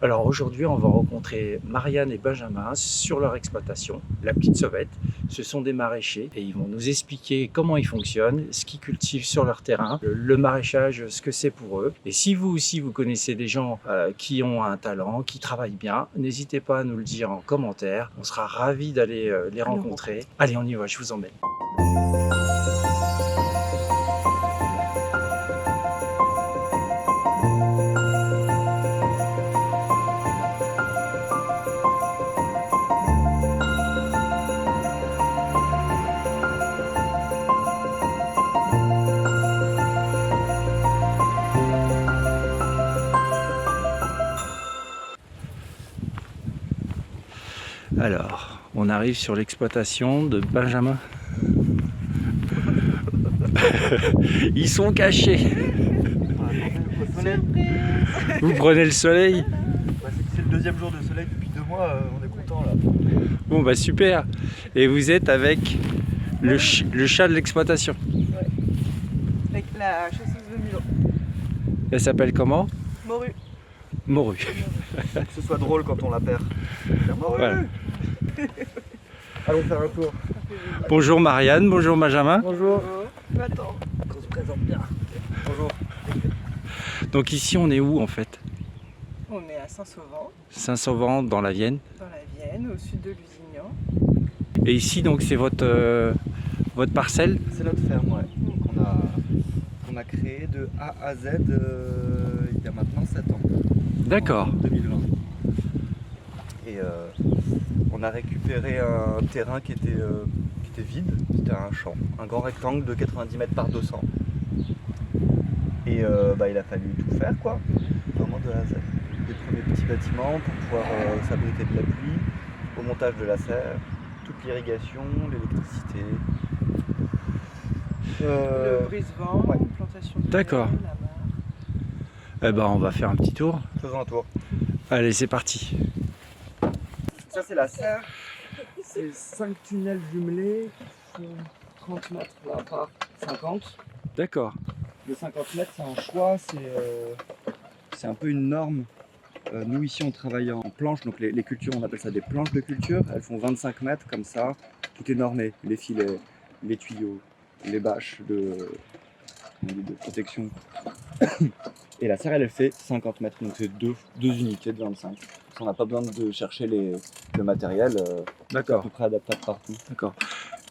Alors aujourd'hui, on va rencontrer Marianne et Benjamin sur leur exploitation, la Petite Sauvette. Ce sont des maraîchers et ils vont nous expliquer comment ils fonctionnent, ce qu'ils cultivent sur leur terrain, le maraîchage, ce que c'est pour eux. Et si vous aussi, vous connaissez des gens qui ont un talent, qui travaillent bien, n'hésitez pas à nous le dire en commentaire. On sera ravis d'aller les rencontrer. Allez, on y va, je vous emmène. Alors, on arrive sur l'exploitation de Benjamin. Ils sont cachés. Vous prenez le soleil? C'est le deuxième jour de soleil depuis 2 mois, on est content là. Bon bah super. Et vous êtes avec le chat de l'exploitation. Ouais. Avec la chasseuse de Milan. Elle s'appelle comment? Morue. Morue. Que ce soit drôle quand on la perd. Voilà. Allons faire un tour. Bonjour Marianne, bonjour Benjamin. Bonjour. Attends. On se présente bien. Bonjour. Donc ici on est où en fait? On est à Saint-Sauvant, Saint-Sauvant dans la Vienne. dans la Vienne, au sud de Lusignan. Et ici donc c'est votre parcelle? C'est notre ferme, ouais. On a créé de A à Z il y a maintenant 7 ans. D'accord. En 2020. Et on a récupéré un terrain qui était vide. C'était un champ, un grand rectangle de 90 mètres par 200. Et il a fallu tout faire quoi, vraiment de A à Z. Des premiers petits bâtiments pour pouvoir s'abriter de la pluie, au montage de la serre, toute l'irrigation, l'électricité. Le brise-vent, ouais. plantation de D'accord. miel, la mare. Eh ben on va faire un petit tour. Faisons un tour. Allez c'est parti. Ça c'est la serre. C'est 5 tunnels jumelés qui font 30 mètres là par 50. D'accord. Le 50 mètres c'est un choix, c'est un peu une norme. Nous ici on travaille en planches, donc les cultures on appelle ça des planches de culture. Elles font 25 mètres comme ça, tout est normé, les filets, les tuyaux, les bâches de protection. Et la serre elle fait 50 mètres, donc c'est deux unités de 25. On n'a pas besoin de chercher le matériel, c'est à D'accord. peu près adaptable partout. D'accord.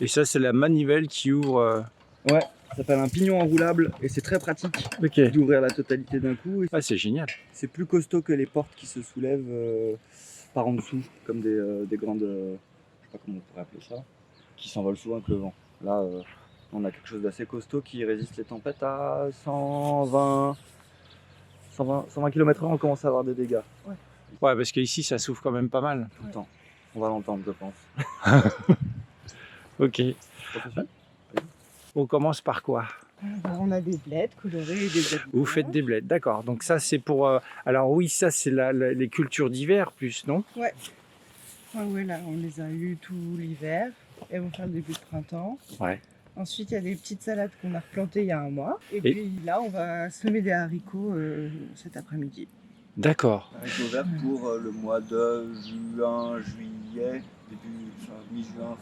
Et ça c'est la manivelle qui ouvre. Ouais, ça s'appelle un pignon enroulable et c'est très pratique Ok. d'ouvrir la totalité d'un coup. Et Ah c'est génial. c'est plus costaud que les portes qui se soulèvent par en dessous, comme des grandes, je sais pas comment on pourrait appeler ça, qui s'envolent souvent avec le vent. Là, on a quelque chose d'assez costaud qui résiste les tempêtes à 120 km/h, on commence à avoir des dégâts. Ouais parce qu'ici ça souffle quand même pas mal. Tout le temps. On va l'entendre, je pense. Ok. On commence par quoi? On a des bleds colorés et des bleds. Vous faites des bleds, d'accord. Donc ça c'est pour... alors oui, ça c'est les cultures d'hiver plus, non? Ouais. Ah ouais, là, on les a eu tout l'hiver. Elles vont faire le début de printemps. Ouais. Ensuite, il y a des petites salades qu'on a replantées il y a un mois. Et, Et- puis là, on va semer des haricots cet après-midi. D'accord. Haricots verts pour le mois de juin, juillet, mi-juin,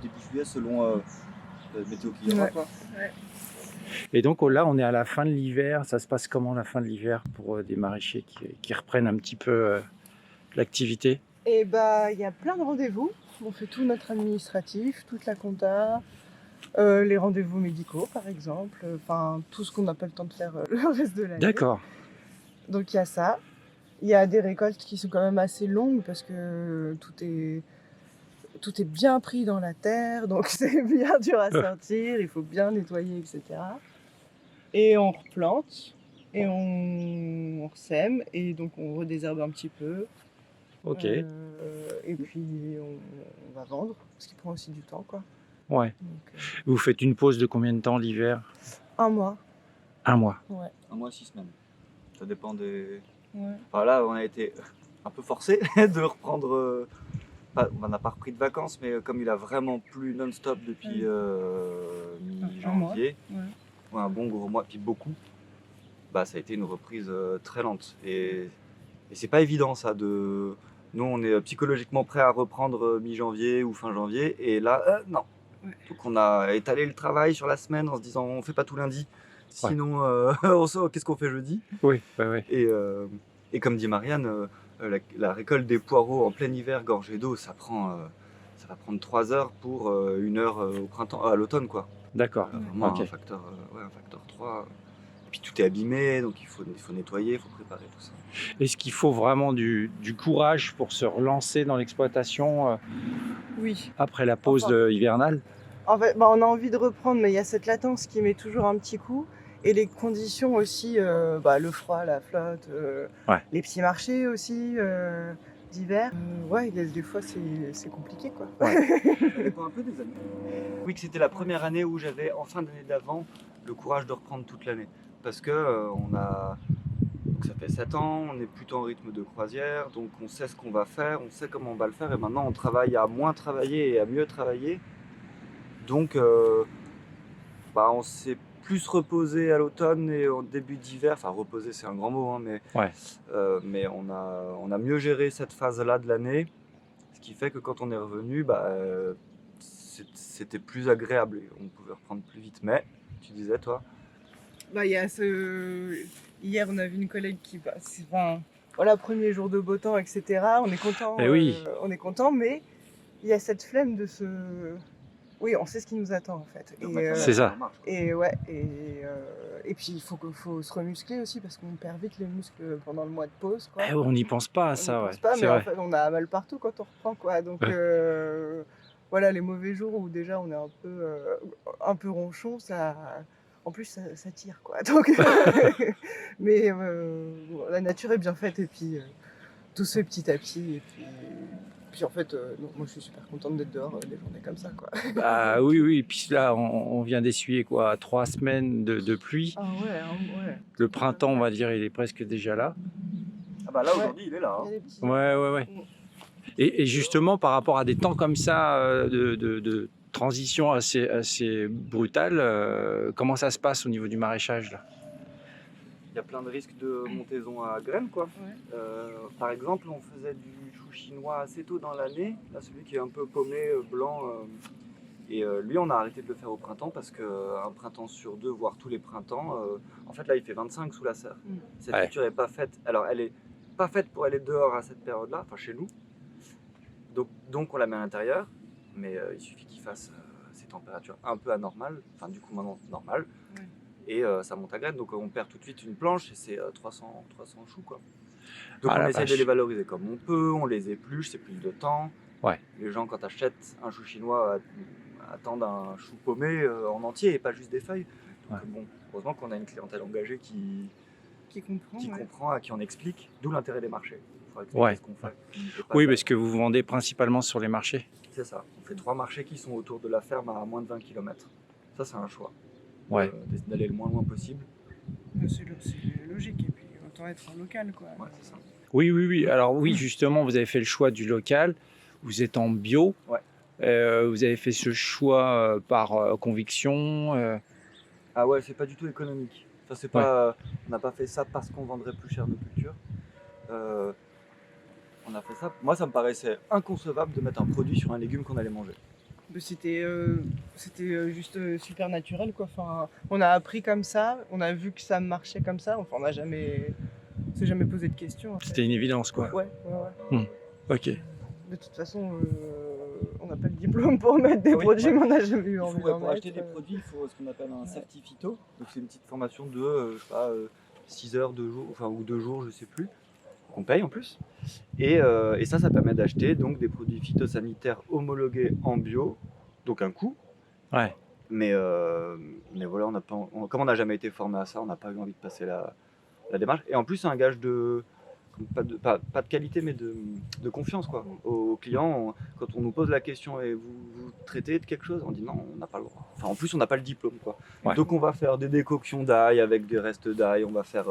début juillet, selon la météo qu'il y aura. Ouais. Quoi. Et donc là on est à la fin de l'hiver. Ça se passe comment la fin de l'hiver pour des maraîchers qui reprennent un petit peu l'activité? Et bah, il y a plein de rendez-vous. On fait tout notre administratif, toute la compta, les rendez-vous médicaux par exemple, enfin tout ce qu'on n'a pas le temps de faire le reste de l'année. D'accord. Donc il y a ça. Il y a des récoltes qui sont quand même assez longues parce que tout est bien pris dans la terre, donc c'est bien dur à sortir, il faut bien nettoyer, etc. Et on replante, et on sème, et donc on redésherbe un petit peu. Ok. Et puis on va vendre, ce qui prend aussi du temps, quoi. Ouais. Donc, Vous faites une pause de combien de temps l'hiver? 1 mois. 1 mois. Ouais. 1 mois, 6 semaines. Ça dépend des. Ouais. Enfin, là, on a été un peu forcé de reprendre. On n'a pas repris de vacances, mais comme il a vraiment plu non-stop depuis mi-janvier, Ouais. un bon gros mois, puis beaucoup, bah, ça a été une reprise très lente. Et Et c'est pas évident ça de. Nous, on est psychologiquement prêt à reprendre mi-janvier ou fin janvier, et là, non. Ouais. Donc on a étalé le travail sur la semaine en se disant on fait pas tout lundi, Ouais. sinon qu'est-ce qu'on fait jeudi? Oui, ouais. Et comme dit Marianne, la récolte des poireaux en plein hiver gorgée d'eau, ça va prendre 3 heures pour 1 heure au printemps, à l'automne quoi. D'accord. Vraiment Ok. un facteur 3. Et puis tout est abîmé, donc il faut nettoyer, il faut préparer tout ça. Est-ce qu'il faut vraiment du courage pour se relancer dans l'exploitation Oui. après la pause hivernale? En fait, on a envie de reprendre, mais il y a cette latence qui met toujours un petit coup. Et les conditions aussi, le froid, la flotte, Ouais. les petits marchés aussi d'hiver. Des fois c'est compliqué quoi. Ça dépend un peu des années. Oui, que c'était la première année où j'avais, en fin d'année d'avant, le courage de reprendre toute l'année. Parce que donc ça fait 7 ans, on est plutôt en rythme de croisière, donc on sait ce qu'on va faire, on sait comment on va le faire, et maintenant on travaille à moins travailler et à mieux travailler. Donc on s'est plus reposé à l'automne et au début d'hiver, enfin reposer c'est un grand mot, hein, mais on a mieux géré cette phase-là de l'année, ce qui fait que quand on est revenu, c'était plus agréable et on pouvait reprendre plus vite. Mais tu disais toi? Hier on a vu une collègue qui passe, premier jour de beau temps, etc. On est content, Eh oui. on est content, mais il y a cette flemme de se. Oui, on sait ce qui nous attend en fait. C'est ça. Et puis il faut se remuscler aussi parce qu'on perd vite les muscles pendant le mois de pause, quoi. On n'y pense pas à ça, On ouais. pense pas, C'est mais vrai. en fait, on a mal partout quand on reprend, quoi. Donc les mauvais jours où déjà on est un peu ronchon, ça. En plus, ça tire, quoi. Donc, mais la nature est bien faite et puis tout se fait petit à petit. Et puis en fait, moi je suis super contente d'être dehors des journées comme ça, quoi. Bah oui. Et puis là, on vient d'essuyer 3 semaines de pluie. Ah ouais. Le printemps, on va dire, il est presque déjà là. Ah bah là Ouais. aujourd'hui il est là. Il y a des petits- Ouais. Et justement, par rapport à des temps comme ça, de transition assez brutale, comment ça se passe au niveau du maraîchage là? Il y a plein de risques de montaison à graines, quoi. Ouais. Par exemple, on faisait du chou chinois assez tôt dans l'année, là celui qui est un peu paumé, blanc. Et lui, on a arrêté de le faire au printemps parce qu'un printemps sur 2, voire tous les printemps, en fait là il fait 25 sous la serre. Cette Ouais. culture n'est pas faite. Alors elle est pas faite pour aller dehors à cette période-là, enfin chez nous. Donc on la met à l'intérieur, mais il suffit qu'il fasse ces températures un peu anormales, enfin du coup maintenant normales, Ouais. et ça monte à graines, donc on perd tout de suite une planche et c'est 300 choux quoi. Donc Ah, on la essaie de vache. les valoriser comme on peut, on les épluche, c'est plus de temps. Ouais. Les gens quand tu achètes un chou chinois attendent un chou paumé en entier et pas juste des feuilles. Donc bon, heureusement qu'on a une clientèle engagée qui comprend, à qui on explique, d'où l'intérêt des marchés. Il faut expliquer ce qu'on fait. Oui, parce que vous vendez principalement sur les marchés. C'est ça. On fait 3 marchés qui sont autour de la ferme à moins de 20 km. Ça, c'est un choix. Ouais. D'aller le moins loin possible. C'est logique, et puis autant être en local, quoi. Ouais, c'est ça. Oui. Alors oui, justement, vous avez fait le choix du local. Vous êtes en bio. Ouais. Vous avez fait ce choix par conviction. Ah ouais, c'est pas du tout économique. Enfin, c'est pas, on n'a pas fait ça parce qu'on vendrait plus cher nos cultures. On a fait ça. Moi, ça me paraissait inconcevable de mettre un produit sur un légume qu'on allait manger. C'était juste super naturel, quoi. Enfin, on a appris comme ça, on a vu que ça marchait comme ça. Enfin, on s'est jamais posé de questions. En fait. C'était une évidence, quoi. Ouais. Ok. De toute façon, on n'a pas le diplôme pour mettre des produits, mais on n'a jamais eu envie d'en Pour mettre. acheter des produits, il faut ce qu'on appelle un certifito. Donc c'est une petite formation de 6 heures, 2 jours, ou 2 jours, je sais plus, qu'on paye en plus. Et ça permet d'acheter donc des produits phytosanitaires homologués en bio, donc un coût. Ouais. Mais voilà, comme on n'a jamais été formé à ça, on n'a pas eu envie de passer la démarche. Et en plus, c'est un gage de pas de qualité, mais de confiance quoi. Aux clients, quand on nous pose la question et vous traitez de quelque chose, on dit non, on n'a pas le droit. Enfin, en plus, on n'a pas le diplôme quoi. Ouais. Donc on va faire des décoctions d'ail avec des restes d'ail, on va faire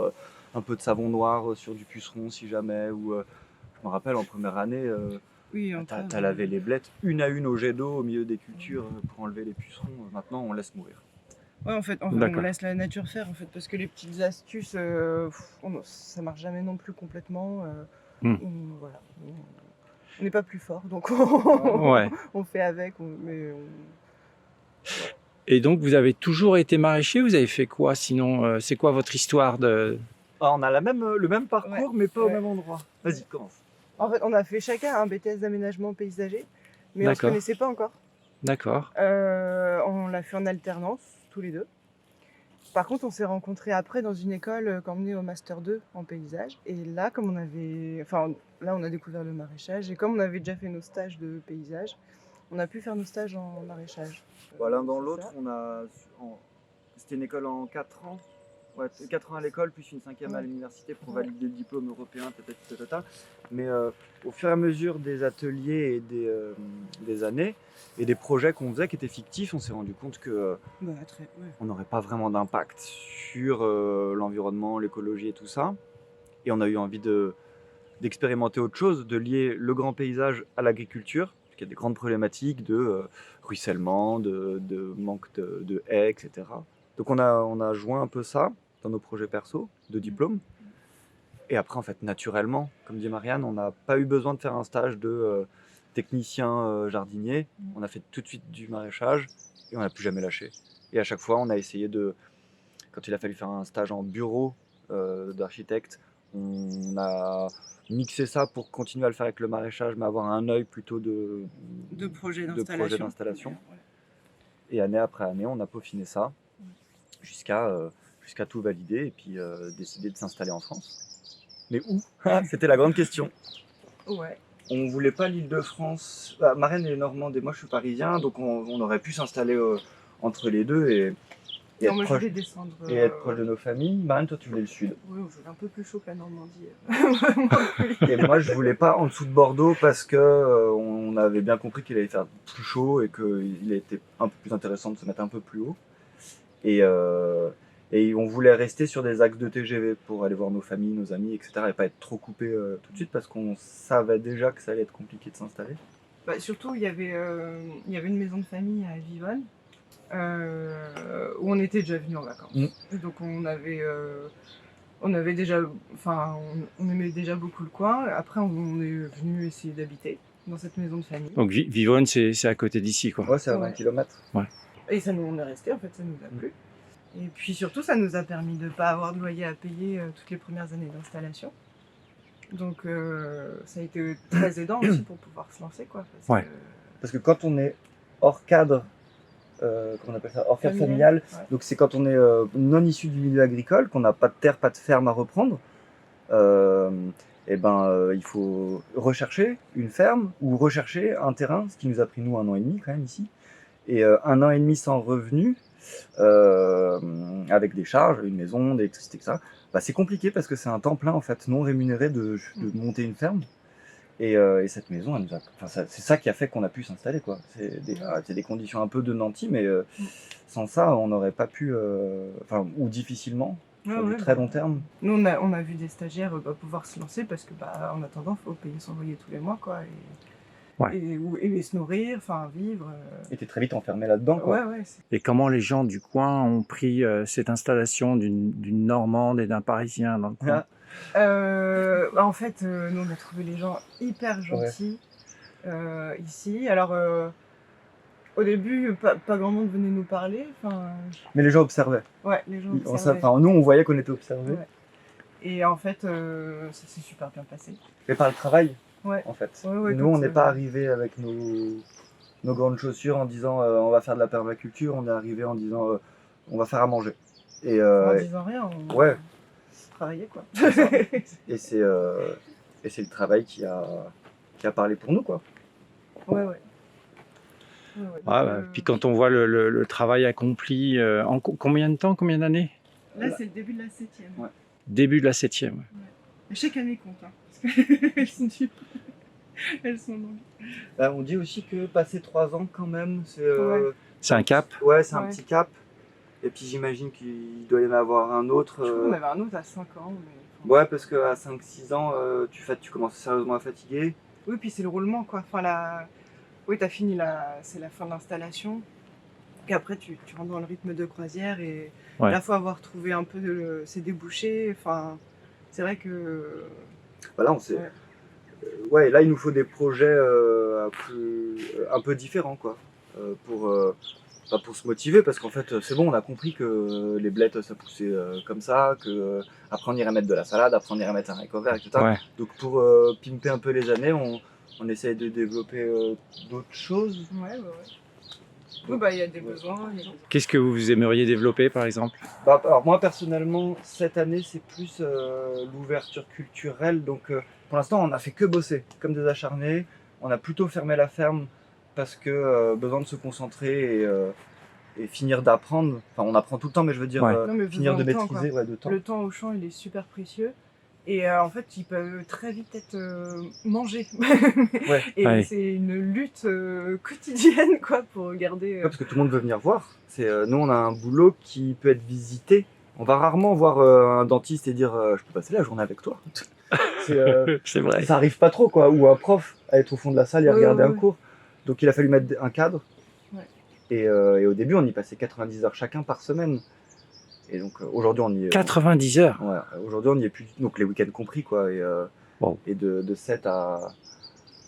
un peu de savon noir sur du puceron si jamais. Ou je me rappelle en première année, t'as lavé les blettes une à une au jet d'eau au milieu des cultures pour enlever les pucerons. Maintenant, on laisse mourir. Ouais, en fait, on D'accord. laisse la nature faire, en fait, parce que les petites astuces, ça marche jamais non plus complètement. Hmm. Voilà, on n'est pas plus fort, donc Ouais. on fait avec, ouais. Et donc, vous avez toujours été maraîcher? Vous avez fait quoi sinon? C'est quoi votre histoire de... Ah, on a le même Ouais, parcours, mais pas au ouais. même endroit. Vas-y, commence. En fait, on a fait chacun un BTS d'aménagement paysager, mais on se D'accord, connaissait pas encore. d'accord. On l'a fait en alternance, tous les deux. Par contre, on s'est rencontrés après dans une école quand on est au Master 2 en paysage. Et là, là, on a découvert le maraîchage. Et comme on avait déjà fait nos stages de paysage, on a pu faire nos stages en maraîchage. L'un dans C'est l'autre, ça. c'était une école en 4 ans. Ouais, 4 ans à l'école, plus une 5e à Ouais. l'université pour Ouais. valider le diplôme européen, tatata. Mais au fur et à mesure des ateliers et des années et des projets qu'on faisait qui étaient fictifs, on s'est rendu compte que Ouais. on n'aurait pas vraiment d'impact sur l'environnement, l'écologie et tout ça. Et on a eu envie d'expérimenter autre chose, de lier le grand paysage à l'agriculture, parce qu'il y a des grandes problématiques de ruissellement, de manque de haies, etc. Donc on a joint un peu ça dans nos projets perso de diplôme. Et après, en fait, naturellement, comme dit Marianne, on n'a pas eu besoin de faire un stage de technicien jardinier. On a fait tout de suite du maraîchage et on n'a plus jamais lâché. Et à chaque fois, on a essayé quand il a fallu faire un stage en bureau d'architecte, on a mixé ça pour continuer à le faire avec le maraîchage, mais avoir un œil plutôt de projet d'installation. Et année après année, on a peaufiné ça jusqu'à tout valider et puis décider de s'installer en France. Mais où? C'était la grande question. Ouais. On voulait pas l'Île-de-France. Marraine est normande et moi je suis parisien, donc on aurait pu s'installer entre les deux et Non, être moi je proche, voulais descendre. et être proche de nos familles. Marraine, toi tu voulais le sud. Oui, je voulais un peu plus chaud que la Normandie. Vraiment plus. Et moi je voulais pas en dessous de Bordeaux parce que on avait bien compris qu'il allait faire plus chaud et qu'il était un peu plus intéressant de se mettre un peu plus haut. Et on voulait rester sur des axes de TGV pour aller voir nos familles, nos amis, etc. Et pas être trop coupé tout de suite parce qu'on savait déjà que ça allait être compliqué de s'installer. Bah, surtout, il y avait une maison de famille à Vivonne où on était déjà venus en vacances. Et donc on avait déjà, on aimait déjà beaucoup le coin. Après, on est venu essayer d'habiter dans cette maison de famille. Donc Vivonne, c'est à côté d'ici, quoi. Ouais, c'est à 20 Ouais. km. Et on est resté, en fait, ça nous a plu. Et puis surtout, ça nous a permis de ne pas avoir de loyer à payer toutes les premières années d'installation. Donc ça a été très aidant aussi pour pouvoir se lancer, quoi. Ouais. Parce que quand on est hors cadre, comment on appelle ça, hors cadre familial, ouais. donc c'est quand on est non issu du milieu agricole, qu'on n'a pas de terre, pas de ferme à reprendre, il faut rechercher une ferme ou rechercher un terrain, ce qui nous a pris nous 1 an et demi quand même ici. Et 1 an et demi sans revenu, avec des charges, une maison, de l'électricité, etc. C'est compliqué parce que c'est un temps plein en fait, non rémunéré de monter une ferme. Et cette maison, c'est ça qui a fait qu'on a pu s'installer, quoi. C'est des conditions un peu de nantis, mais sans ça, on n'aurait pas pu, ou difficilement, sur du très long terme. Nous, on a vu des stagiaires pouvoir se lancer parce que, en attendant, il faut payer son loyer tous les mois, quoi. Et se nourrir, vivre. Et t'es très vite enfermé là-dedans, quoi. Ouais. Et comment les gens du coin ont pris cette installation d'une Normande et d'un Parisien dans le coin? En fait, nous, on a trouvé les gens hyper gentils ici. Alors, au début, pas grand monde venait nous parler. Mais les gens observaient. Ouais, les gens observaient. Nous, on voyait qu'on était observés. Ouais. Et en fait, ça s'est super bien passé. Mais par le travail, Ouais. en fait. Ouais, nous, on n'est pas arrivé avec nos grandes chaussures en disant on va faire de la permaculture. On est arrivé en disant on va faire à manger. En disant rien, on travaillait, quoi. Et c'est le travail qui a parlé pour nous, quoi. Ouais. Puis quand on voit le travail accompli, en combien de temps, combien d'années? Là, c'est le début de la 7e. Ouais. Début de la 7e. Ouais. Et chaque année compte, hein, parce elles sont longues. On dit aussi que passer 3 ans, quand même, c'est un cap. Ouais, c'est un petit cap. Et puis j'imagine qu'il doit y en avoir un autre. Je crois qu'on avait un autre à 5 ans. Ouais, parce qu'à 5-6 ans, tu commences sérieusement à fatiguer. Oui, puis c'est le roulement, quoi. Oui, t'as fini c'est la fin de l'installation. qu'après tu rentres dans le rythme de croisière et Ouais. là faut avoir trouvé un peu ses débouchés. Enfin, c'est vrai que Voilà, on s'est... ouais. Ouais, là il nous faut des projets un peu différents quoi, pour se motiver parce qu'en fait c'est bon, on a compris que les blettes ça poussait comme ça, que après on irait mettre de la salade, après on irait mettre un haricot vert, etc. Ouais. Donc pour pimper un peu les années, on essaye de développer d'autres choses. Ouais. Oui, bah il y a des besoins. Qu'est-ce que vous aimeriez développer par exemple? Bah, alors moi personnellement, cette année c'est plus l'ouverture culturelle. Donc pour l'instant on a fait que bosser, comme des acharnés. On a plutôt fermé la ferme parce que besoin de se concentrer et finir d'apprendre. Enfin on apprend tout le temps, mais je veux dire Ouais. Non, mais finir de besoin de temps, maîtriser de temps. Le temps au champ, il est super précieux. Et en fait, il peut très vite être mangé. Ouais. Et Ouais. c'est une lutte quotidienne quoi, pour garder. Ouais, parce que tout le monde veut venir voir. Nous on a un boulot qui peut être visité. On va rarement voir un dentiste et dire je peux passer la journée avec toi. C'est vrai. Ça arrive pas trop quoi, ou un prof à être au fond de la salle et à regarder un Ouais. cours. Donc il a fallu mettre un cadre. Ouais. Et au début on y passait 90 heures chacun par semaine. Et donc aujourd'hui on y est. 90 heures. Ouais, aujourd'hui on y est plus, donc les week-ends compris quoi. Wow. Et de 7 à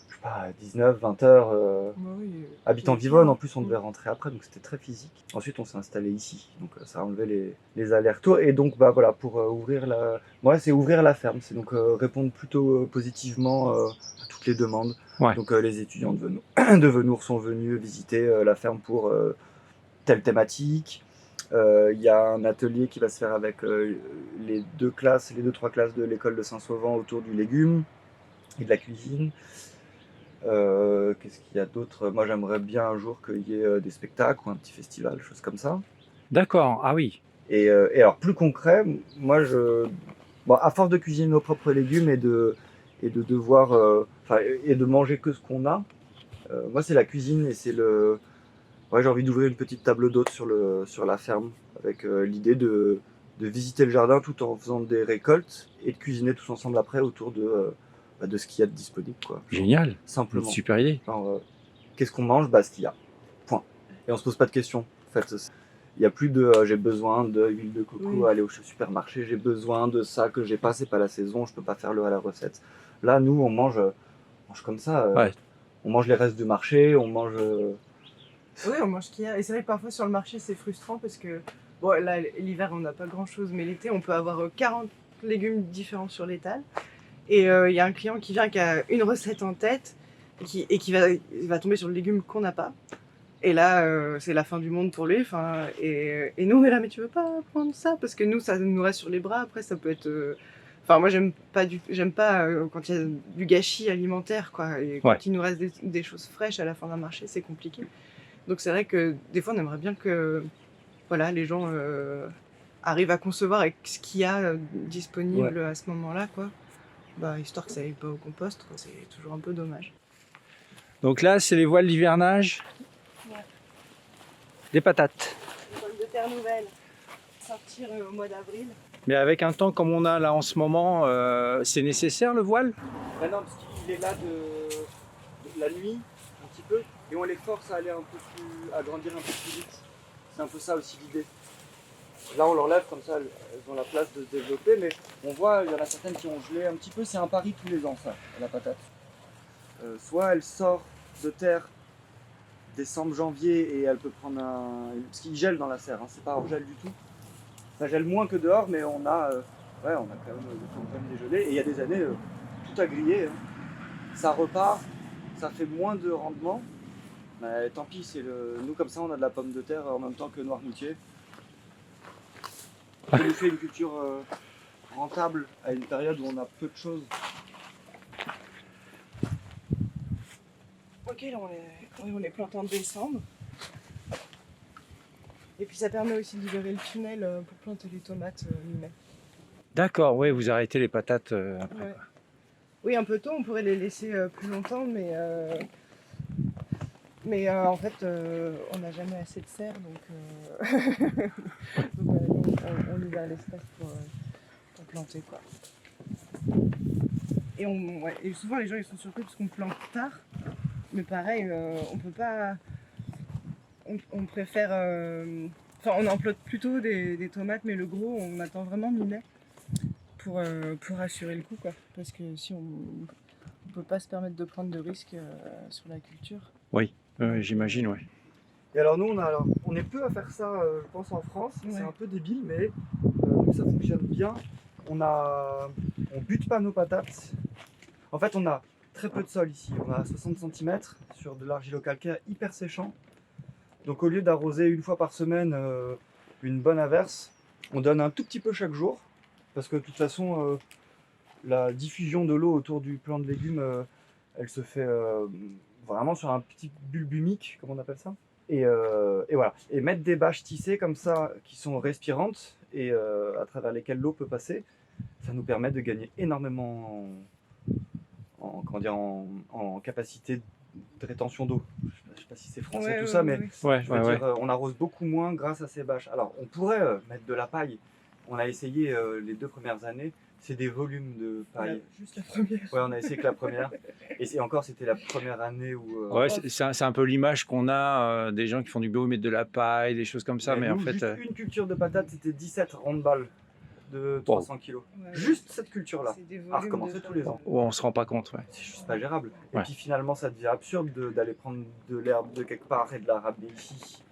je sais pas, 19, 20 heures. Oui, Habitant c'est Vivonne, bien. en plus on devait rentrer après, donc c'était très physique. Ensuite on s'est installé ici, donc ça a enlevé les allers-retours. Et donc bah voilà, pour ouvrir la... Moi c'est ouvrir la ferme, c'est donc répondre plutôt positivement à toutes les demandes. Ouais. Donc les étudiants de Venours sont venus visiter la ferme pour telle thématique. Il y a un atelier qui va se faire avec les deux, trois classes de l'école de Saint-Sauvant autour du légume et de la cuisine. Qu'est-ce qu'il y a d'autre? Moi j'aimerais bien un jour qu'il y ait des spectacles ou un petit festival, choses comme ça. D'accord, ah oui. Et alors plus concret, moi bon, à force de cuisiner nos propres légumes et de devoir et de manger que ce qu'on a, moi c'est la cuisine et j'ai envie d'ouvrir une petite table d'hôte sur la ferme avec l'idée de visiter le jardin tout en faisant des récoltes et de cuisiner tous ensemble après autour de ce qu'il y a de disponible quoi. Génial. Simplement. Super idée. Genre, qu'est-ce qu'on mange? Bah, ce qu'il y a. Point. Et on se pose pas de questions. En fait, il n'y a plus de j'ai besoin d'huile de coco à aller au supermarché, j'ai besoin de ça que j'ai pas, c'est pas la saison, je peux pas faire à la recette. Là, nous, on mange comme ça. Ouais. On mange les restes du marché, on mange. Oui, on mange ce qu'il y a. Et c'est vrai que parfois sur le marché c'est frustrant parce que bon, là l'hiver on n'a pas grand chose, mais l'été on peut avoir 40 légumes différents sur l'étal. Et il y a un client qui vient qui a une recette en tête et qui va tomber sur le légume qu'on n'a pas. Et là, c'est la fin du monde pour lui. Et nous, on est là, mais tu veux pas prendre ça? Parce que nous, ça nous reste sur les bras. Après, ça peut être. Enfin, moi, j'aime pas quand il y a du gâchis alimentaire, quoi. Et quand il nous reste des choses fraîches à la fin d'un marché, c'est compliqué. Donc, c'est vrai que des fois, on aimerait bien que voilà, les gens arrivent à concevoir avec ce qu'il y a disponible à ce moment-là, quoi. Bah, histoire que ça aille pas au compost, quoi. C'est toujours un peu dommage. Donc là, c'est les voiles d'hivernage. Ouais. Des patates. Les pommes de terre nouvelles, sortir au mois d'avril. Mais avec un temps comme on a là en ce moment, c'est nécessaire le voile? Ben non, parce qu'il est là de la nuit, un petit peu, et on les force à aller à grandir un peu plus vite. C'est un peu ça aussi l'idée. Là, on leur lève comme ça, elles ont la place de se développer, mais on voit, il y en a certaines qui ont gelé un petit peu. C'est un pari tous les ans, ça, la patate. Soit elle sort de terre décembre, janvier, et elle peut prendre parce qu'il gèle dans la serre, hein, c'est pas hors gel du tout. Ça gèle moins que dehors, mais on a quand même des gelées. Et il y a des années, tout a grillé. Hein. Ça repart, ça fait moins de rendement. Mais tant pis, nous comme ça, on a de la pomme de terre en même temps que Noirmoutier. Ça nous fait une culture rentable à une période où on a peu de choses. Ok, là on les plante en décembre. Et puis ça permet aussi de libérer le tunnel pour planter les tomates mi-mai. D'accord, oui, vous arrêtez les patates après. Ouais. Oui, un peu tôt, on pourrait les laisser plus longtemps, mais en fait, on n'a jamais assez de serre, donc on libère l'espace pour planter, quoi. Et souvent les gens ils sont surpris parce qu'on plante tard, mais pareil, on peut pas. on préfère. Enfin, on emploie plutôt des tomates, mais le gros, on attend vraiment mi-mai pour assurer le coup, quoi. Parce que si on peut pas se permettre de prendre de risques sur la culture. J'imagine, ouais. Et alors nous, on est peu à faire ça, je pense, en France. Ouais. C'est un peu débile, mais nous, ça fonctionne bien. On bute pas nos patates. En fait, on a très peu de sol ici. On a 60 cm sur de l'argilo-calcaire hyper séchant. Donc au lieu d'arroser une fois par semaine une bonne averse, on donne un tout petit peu chaque jour. Parce que de toute façon, la diffusion de l'eau autour du plant de légumes, elle se fait vraiment sur un petit bulbe humique, comme on appelle ça. Et voilà. Et mettre des bâches tissées comme ça, qui sont respirantes et à travers lesquelles l'eau peut passer, ça nous permet de gagner énormément en capacité de rétention d'eau. Je sais pas si c'est français tout ça, mais je veux dire, on arrose beaucoup moins grâce à ces bâches. Alors, on pourrait mettre de la paille. On a essayé les 2 premières années. C'est des volumes de paille. Juste la première. Ouais, on a essayé que la première. Et encore, c'était la première année où. Ouais, c'est un peu l'image qu'on a des gens qui font du bio, mettre de la paille, des choses comme ça. Mais nous, en fait. Juste une culture de patates, c'était 17 rondes-balles de 300 kg. Ouais, juste cette culture-là. À recommencer tous les ans. On se rend pas compte, ouais. C'est juste pas gérable. Ouais. Et puis finalement, ça devient absurde d'aller prendre de l'herbe de quelque part et de la ramener ici.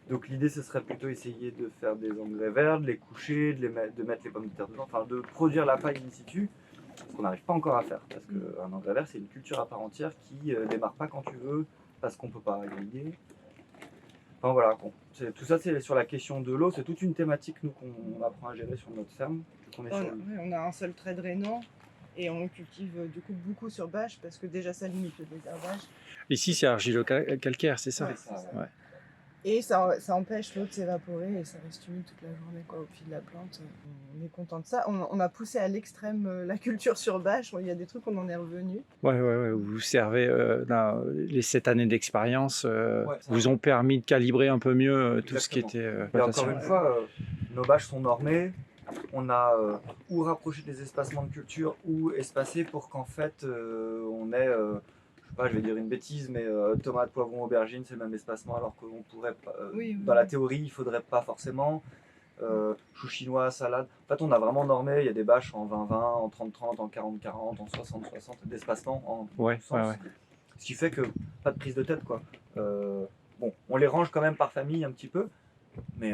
Donc l'idée, ce serait plutôt essayer de faire des engrais verts, de les coucher, de mettre les pommes de terre dedans, enfin de produire la paille in situ, ce qu'on n'arrive pas encore à faire. Parce qu'un engrais vert, c'est une culture à part entière qui démarre pas quand tu veux, parce qu'on peut pas irriguer. Enfin voilà, tout ça c'est sur la question de l'eau, c'est toute une thématique nous qu'on apprend à gérer sur notre ferme. On a un seul trait drainant et on cultive du coup beaucoup sur bâche parce que déjà ça limite le désherbage. Ici c'est argilo-calcaire, c'est ça, ouais, c'est ça. Ouais. Et ça empêche l'eau de s'évaporer et ça reste humide toute la journée quoi, au pied de la plante. On est content de ça. On a poussé à l'extrême la culture sur bâche. Il y a des trucs, on en est revenu. Ouais. Vous servez, les 7 années d'expérience vous ont permis de calibrer un peu mieux tout ce qui était. Et encore une fois, nos bâches sont normées. On a ou rapproché des espacements de culture ou espacé pour qu'en fait on ait. Je sais pas, je vais dire une bêtise, mais tomates, poivrons, aubergines, c'est le même espacement, alors qu'on pourrait, dans la théorie, il faudrait pas forcément. Choux chinois, salade. En fait, on a vraiment normé. Il y a des bâches en 20-20, en 30-30, en 40-40, en 60-60 d'espacement en sens. Ce qui fait que pas de prise de tête, quoi. Bon, on les range quand même par famille un petit peu, mais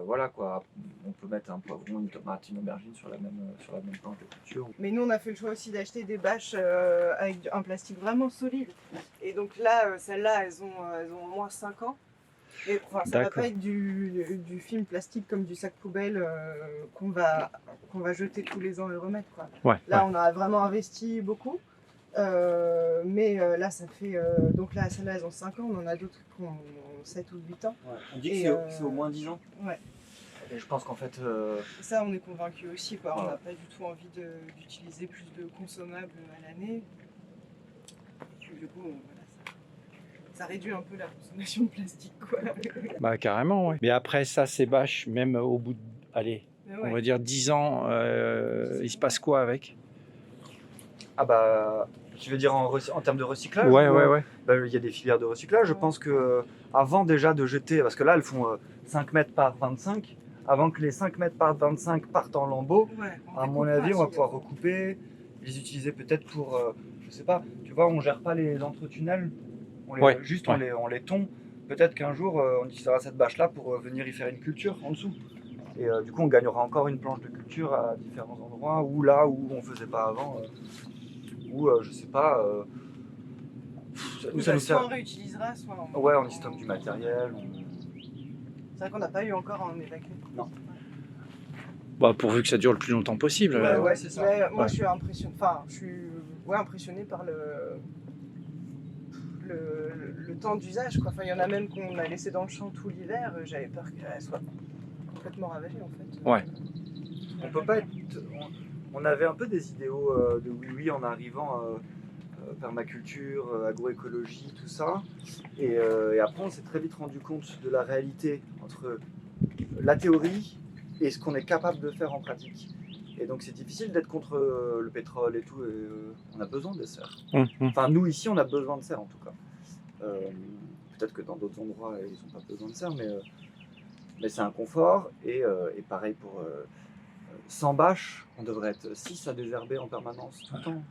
voilà quoi. On peut mettre un poivron, une tomate, une aubergine sur la même planche de culture. Mais nous, on a fait le choix aussi d'acheter des bâches avec un plastique vraiment solide. Et donc là, celles-là, elles ont au moins 5 ans. Et ça va pas être du film plastique comme du sac poubelle qu'on va jeter tous les ans et remettre, quoi. Là, on a vraiment investi beaucoup. Mais là, ça fait. Donc là, celles-là, elles ont 5 ans. On en a d'autres qui ont 7 ou 8 ans. Ouais, on dit que c'est au moins 10 ans. Ouais. Et je pense qu'en fait. Ça, on est convaincus aussi, quoi. On n'a pas du tout envie d'utiliser plus de consommables à l'année. Et puis, du coup, ça réduit un peu la consommation de plastique, quoi. Bah, carrément, ouais. Mais après ça, ces bâches, même au bout de. Allez, on va dire 10 ans, il se passe quoi avec ? Ah bah. Tu veux dire en termes de recyclage ? Ouais. Bah, y a des filières de recyclage. Je pense que avant déjà de jeter, parce que là elles font 5 mètres par 25, avant que les 5 mètres par 25 partent en lambeaux, à mon avis on va pouvoir recouper, les utiliser peut-être pour, je sais pas, tu vois, on gère pas les entre-tunnels, on les tond. Peut-être qu'un jour on utilisera cette bâche là pour venir y faire une culture en dessous. Et du coup on gagnera encore une planche de culture à différents endroits, ou là où on faisait pas avant. Ou je sais pas. Soit on réutilisera, soit on. Ouais, on y stocke du matériel. C'est vrai qu'on n'a pas eu encore à en évacuer. Non. Bah, pourvu que ça dure le plus longtemps possible. Ouais, c'est ça. Mais moi, je suis impressionné. Enfin, je suis impressionné par le temps d'usage, quoi. Enfin, il y en a même qu'on a laissé dans le champ tout l'hiver. J'avais peur qu'elle soit complètement ravagée, en fait. Ouais. On peut pas être. On avait un peu des idéaux de oui en arrivant permaculture, agroécologie, tout ça. Et après, on s'est très vite rendu compte de la réalité entre la théorie et ce qu'on est capable de faire en pratique. Et donc, c'est difficile d'être contre le pétrole et tout. Et, on a besoin des serres. Enfin, nous, ici, on a besoin de serres, en tout cas. peut-être que dans d'autres endroits, ils n'ont pas besoin de serre, mais c'est un confort. Et pareil pour sans bâche, on devrait être 6 à désherber en permanence tout le temps.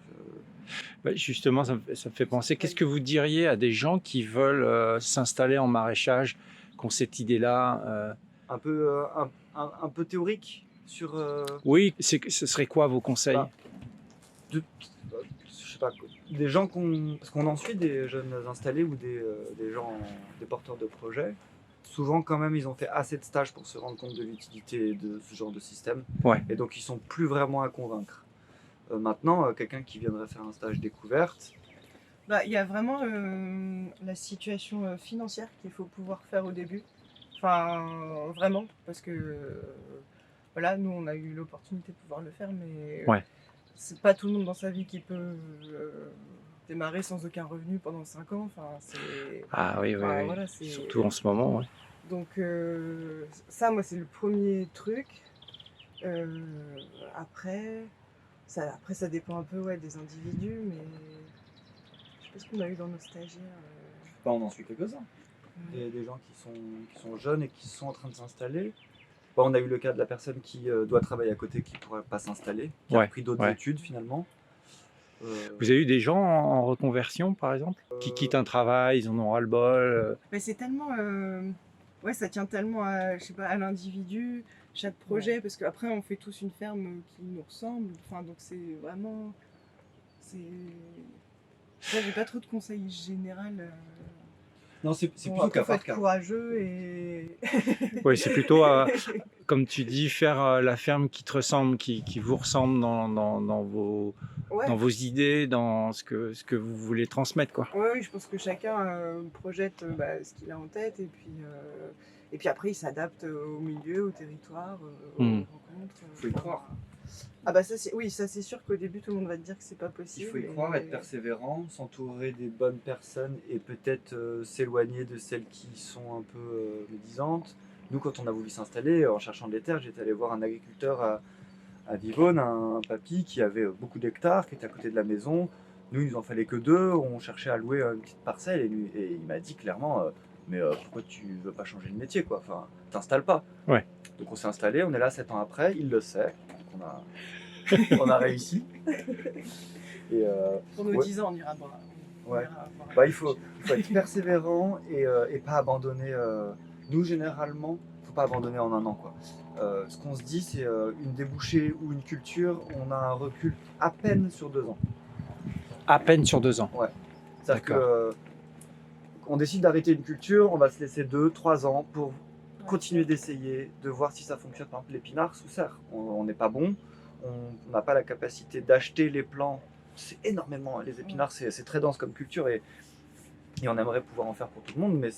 Bah, justement, ça me fait penser, qu'est-ce que vous diriez à des gens qui veulent s'installer en maraîchage, qui ont cette idée-là Un peu théorique sur... Oui, ce serait quoi vos conseils? Bah, je sais pas, des gens parce qu'on en suit des jeunes installés ou des gens, des porteurs de projets. Souvent, quand même, ils ont fait assez de stages pour se rendre compte de l'utilité de ce genre de système. Ouais. Et donc, ils sont plus vraiment à convaincre. Maintenant, quelqu'un qui viendrait faire un stage découverte, Bah, il y a vraiment la situation financière qu'il faut pouvoir faire au début. Enfin, vraiment, parce que voilà, nous on a eu l'opportunité de pouvoir le faire, mais Ouais. c'est pas tout le monde dans sa vie qui peut démarrer sans aucun revenu pendant 5 ans. Enfin, c'est... Ah oui, oui, Enfin, oui. voilà, c'est... Surtout en ce moment, ouais. Donc ça, moi, c'est le premier truc. Euh, après, ça dépend un peu ouais, des individus, mais je sais pas ce qu'on a eu dans nos stagiaires. on en suit quelques-uns. Ouais. Des gens qui sont jeunes et qui sont en train de s'installer. On a eu le cas de la personne qui doit travailler à côté, qui ne pourrait pas s'installer, qui a pris d'autres études finalement. Vous avez eu des gens en reconversion, par exemple, qui quittent un travail, ils en ont ras-le-bol Mais c'est tellement... Ouais, ça tient tellement à, je sais pas, à l'individu, chaque projet, parce qu'après on fait tous une ferme qui nous ressemble. Enfin, donc c'est vraiment... Là, j'ai pas trop de conseils généraux. Non, c'est Bon, plutôt après, qu'à faut être part. courageux et... Oui, c'est plutôt, comme tu dis, faire la ferme qui te ressemble, qui vous ressemble dans vos, Ouais. dans vos idées, dans ce que vous voulez transmettre, quoi. Ouais, oui, je pense que chacun projette ce qu'il a en tête et puis après il s'adapte au milieu, au territoire, aux rencontres. Faut y croire. Ah bah ça c'est ça c'est sûr qu'au début tout le monde va te dire que c'est pas Il possible. faut y croire, être persévérant, s'entourer des bonnes personnes et peut-être s'éloigner de celles qui sont un peu médisantes. Nous, quand on a voulu s'installer, en cherchant des terres, j'étais allé voir un agriculteur à Vivonne, un papy qui avait beaucoup d'hectares, qui était à côté de la maison. Nous, il nous en fallait que 2, on cherchait à louer une petite parcelle et il m'a dit clairement mais pourquoi tu veux pas changer de métier quoi, enfin, t'installes pas. Ouais. Donc on s'est installé, on est là 7 ans après, il le sait, donc on a réussi. Et, Pour nos 10 ans on ira voir. Ouais. Bah, il faut être persévérant et pas abandonner. Nous généralement, il faut pas abandonner en un an quoi. Ce qu'on se dit c'est une débouchée ou une culture, on a un recul à peine sur 2 ans. À peine sur 2 ans. Ouais. C'est-à-dire que on décide d'arrêter une culture, on va se laisser 2-3 ans pour continuer d'essayer, de voir si ça fonctionne. Par exemple, l'épinard sous serre, on n'est pas bon, on n'a pas la capacité d'acheter les plants. C'est énormément, les épinards, c'est très dense comme culture et on aimerait pouvoir en faire pour tout le monde, mais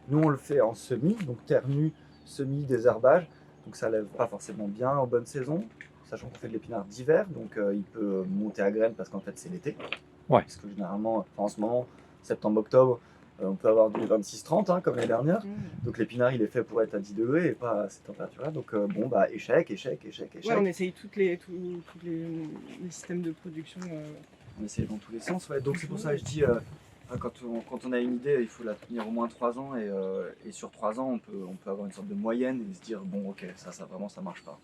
nous on le fait en semis, donc terre nue, semis, désherbage, donc ça lève pas forcément bien en bonne saison, sachant qu'on fait de l'épinard d'hiver, donc il peut monter à graines parce qu'en fait c'est l'été. Ouais. Parce que généralement, en ce moment, septembre-octobre, on peut avoir du 26-30 comme l'année dernière. Donc l'épinard il est fait pour être à 10 degrés et pas à cette température-là. Donc échec. Ouais, on essaye tous les systèmes de production. On essaye dans tous les sens. Ouais. Donc c'est pour ça que je dis, quand on a une idée, il faut la tenir au moins 3 ans. Et sur 3 ans, on peut avoir une sorte de moyenne et se dire, bon ok, ça vraiment ça marche pas.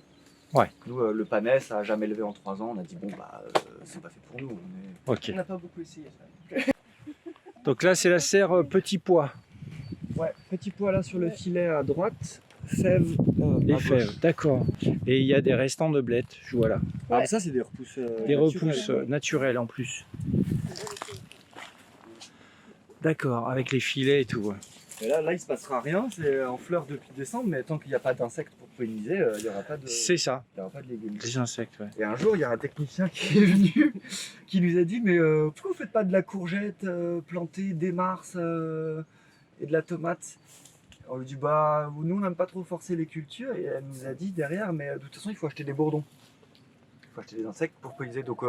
Ouais. Nous, le panais, ça n'a jamais levé en 3 ans. On a dit, c'est pas fait pour nous. Ok. On n'a pas beaucoup essayé ça. Donc là, c'est la serre petit pois. Ouais, petit pois là sur le filet à droite, fèves Les à fèves, gauche. d'accord. Et il y a des restants de blettes, je vois là. Ah, mais ça, c'est des repousses. Des naturelles. repousses naturelles en plus. D'accord, avec les filets et tout. Ouais. Et là, il se passera rien. C'est en fleurs depuis décembre, mais tant qu'il n'y a pas d'insectes pour polliniser, il n'y aura pas de. C'est ça, Il y aura pas de légumes. les insectes, ouais. Et un jour, il y a un technicien qui est venu, qui nous a dit mais pourquoi vous faites pas de la courgette plantée dès mars et de la tomate? On lui dit nous on n'aime pas trop forcer les cultures et elle nous a dit derrière mais de toute façon il faut acheter des bourdons. Il faut acheter des insectes pour polliniser. Donc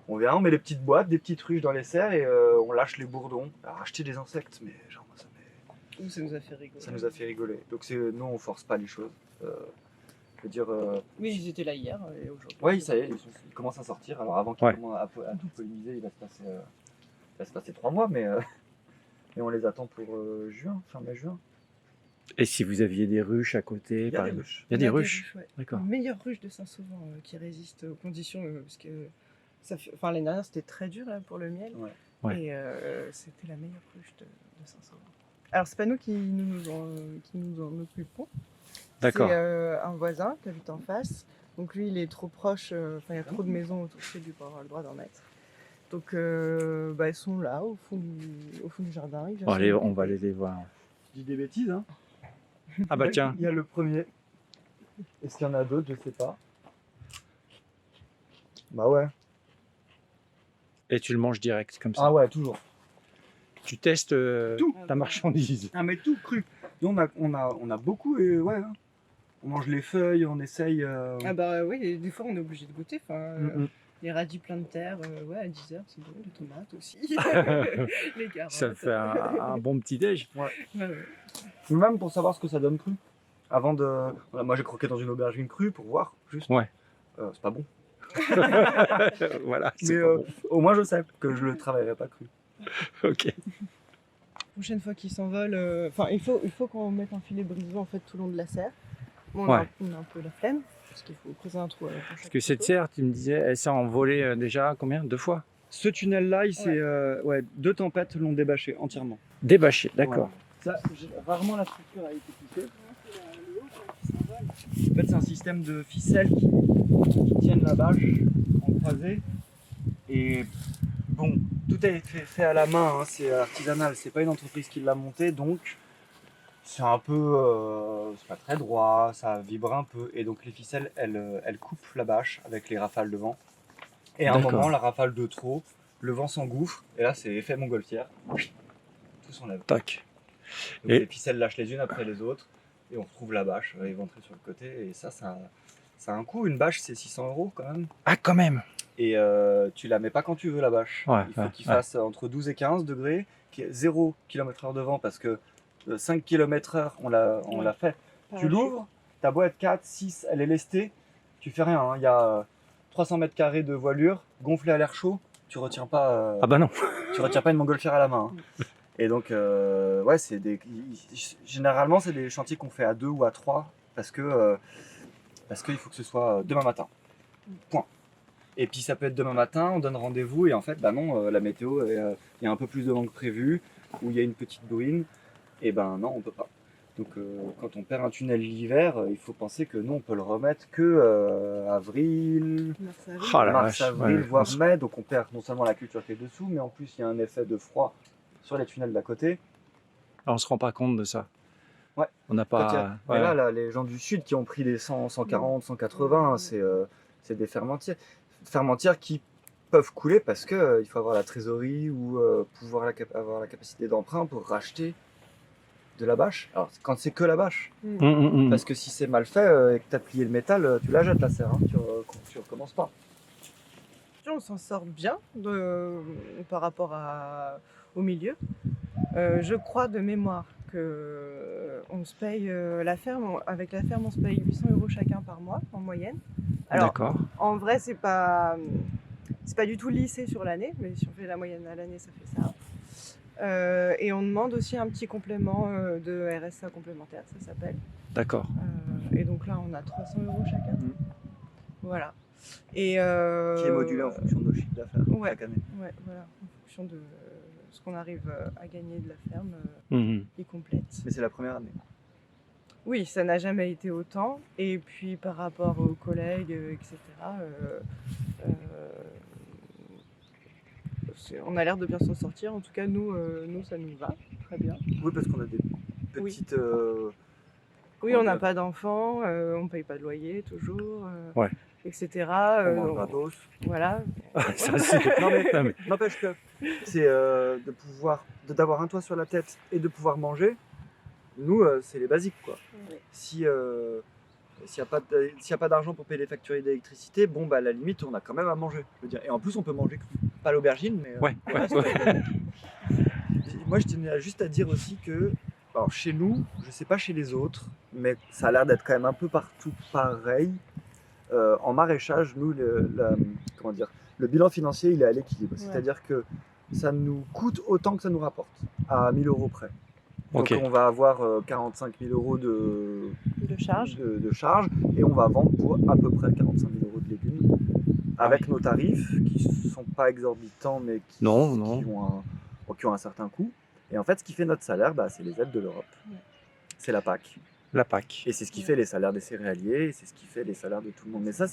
on vient, on met les petites boîtes, des petites ruches dans les serres et on lâche les bourdons. Alors acheter des insectes, mais genre moi Ça nous a fait rigoler. ça nous a fait rigoler. Donc nous on force pas les choses. Je veux dire. Oui, ils étaient là hier et aujourd'hui. Oui, ça y est, ils commencent à sortir. Alors avant qu'ils Ouais. commencent à tout polliniser, il va se passer 3 mois, mais Et on les attend pour juin, fin mai-juin. Et si vous aviez des ruches à côté, Il y a par des exemple. ruches. Il y a des ruches. Ouais. D'accord. Une meilleure ruche de Saint-Sauvant qui résiste aux conditions parce que enfin, l'année dernière c'était très dur là, pour le miel Ouais. Ouais. et c'était la meilleure ruche de Saint-Sauvant. Alors c'est pas nous qui nous en occupons. D'accord. C'est un voisin qui habite en face. Donc lui il est trop proche, enfin il y a trop de maisons autour de chez lui pour avoir le droit d'en mettre. Donc ils sont là au fond du jardin. Ils viennent Bon, allez, s'en on va occuper. aller les voir. Je dis des bêtises, hein. Ah bah tiens. Il y a le premier. Est-ce qu'il y en a d'autres? Je sais pas. Bah ouais. Et tu le manges direct comme ça. Ah ouais, toujours. Tu testes Tout. ta marchandise. Ah mais tout cru. Nous on a beaucoup et ouais. Hein. On mange les feuilles, on essaye. Ah bah oui, et des fois on est obligé de goûter. Enfin, Mm. les radis pleins de terre, ouais, à 10h, c'est bon, les tomates aussi, les carottes. Ça fait un bon petit déj. Ouais, ouais. Même pour savoir ce que ça donne cru. Avant de. Voilà, moi j'ai croqué dans une aubergine crue pour voir, juste. Ouais. C'est pas bon. Voilà, c'est Mais pas bon. au moins je sais que je le travaillerai pas cru. Ok. Prochaine fois qu'ils s'envolent, enfin il faut qu'on mette un filet brisant en fait tout le long de la serre. Bon, Ouais. on a un peu la flemme parce qu'il faut creuser un trou. Pour Parce chaque que cette poteau. serre, tu me disais, elle s'est envolée déjà combien? 2 fois? Ce tunnel-là, il s'est. Ouais, 2 tempêtes l'ont débâché entièrement. Débâché, d'accord. Ça, rarement la structure a été poussée. En fait, c'est un système de ficelles qui tiennent la bâche en croisée. Et bon, tout a été fait à la main, hein, c'est artisanal, c'est pas une entreprise qui l'a monté, donc c'est un peu. C'est pas très droit, ça vibre un peu. Et donc les ficelles, elles coupent la bâche avec les rafales de vent. Et à un D'accord. moment, la rafale de trop, le vent s'engouffre, et là, c'est effet montgolfière. Tout s'enlève. Tac. Donc Et- les ficelles lâchent les unes après les autres et on retrouve la bâche éventrée sur le côté et ça a un coût. Une bâche c'est 600 € quand même Ah, quand même. et tu la mets pas quand tu veux la bâche. Ouais, Il faut ouais, qu'il ouais. fasse entre 12 et 15 degrés, qu'il y ait 0 km/h de vent parce que 5 km/h on l'a fait. Tu l'ouvres, ta beau être 4, 6, elle est lestée, tu fais rien. Hein. Il y a 300 mètres carrés de voilure gonflée à l'air chaud, tu retiens pas. Ah bah non. Tu retires pas une montgolfière à la main. Hein. Et donc, ouais, généralement, c'est des chantiers qu'on fait à 2 ou à 3 parce qu'il faut que ce soit demain matin. Point. Et puis, ça peut être demain matin, on donne rendez-vous et en fait, bah non, la météo, il y a un peu plus de vent que prévu ou il y a une petite bruine. Et ben non, on peut pas. Donc, quand on perd un tunnel l'hiver, il faut penser que nous, on peut le remettre que avril, Mars, avril. Oh la mars, vache, avril, ouais. voire mai. Donc, on perd non seulement la culture qui est dessous, mais en plus, il y a un effet de froid sur les tunnels d'à côté. Ah, on se rend pas compte de ça. Ouais. On n'a Quand il y a- pas. Mais ouais. là, les gens du sud qui ont pris des 100, 140, 180, c'est des fermentières. Fermentières qui peuvent couler parce que il faut avoir la trésorerie ou pouvoir avoir la capacité d'emprunt pour racheter de la bâche. Alors, quand c'est que la bâche. Parce que si c'est mal fait et que tu as plié le métal, tu la jettes la serre, hein, tu recommences pas. On s'en sort bien par rapport au milieu. Je crois de mémoire que on se paye avec la ferme on se paye 800 € chacun par mois en moyenne. Alors D'accord. en vrai c'est pas du tout lissé sur l'année, mais si on fait la moyenne à l'année ça fait ça. Et on demande aussi un petit complément de RSA complémentaire, ça s'appelle. D'accord. Et donc là on a 300 € chacun. Voilà. Et Qui est modulé en fonction de nos chiffres d'affaires ouais. chaque année. Ouais, voilà, en fonction de ce qu'on arrive à gagner de la ferme, Mhm. il complète. Mais c'est la première année. Oui, ça n'a jamais été autant. Et puis par rapport aux collègues, etc., on a l'air de bien s'en sortir. En tout cas, nous, ça nous va très bien. Oui, parce qu'on a des Oui. petites. Oui, on n'a pas d'enfants, on ne paye pas de loyer toujours, Ouais. etc. On mange gratos. Voilà. Ça, c'est- Non, mais Non, mais- n'empêche que c'est d'avoir un toit sur la tête et de pouvoir manger. Nous, c'est les basiques, quoi. Ouais. S'il n'y a pas d'argent pour payer les factures d'électricité, bon, bah, à la limite, on a quand même à manger. Je veux dire. Et en plus, on peut manger cru. Pas l'aubergine, mais. Ouais, ouais. Moi, je tenais juste à dire aussi que, alors, chez nous, je sais pas chez les autres, mais ça a l'air d'être quand même un peu partout pareil. En maraîchage, nous, comment dire, le bilan financier, il est à l'équilibre. Ouais. C'est-à-dire que ça nous coûte autant que ça nous rapporte, à 1 000 € près. Donc Ok. on va avoir 45 000 € De charge. de charge et on va vendre pour à peu près 45 000 € de légumes avec nos tarifs qui ne sont pas exorbitants mais qui, Non, non. qui ont un certain coût. Et en fait, ce qui fait notre salaire, c'est les aides de l'Europe. Ouais. C'est la PAC. La PAC. Et c'est ce qui fait les salaires des céréaliers, et c'est ce qui fait les salaires de tout le monde. Mais ça,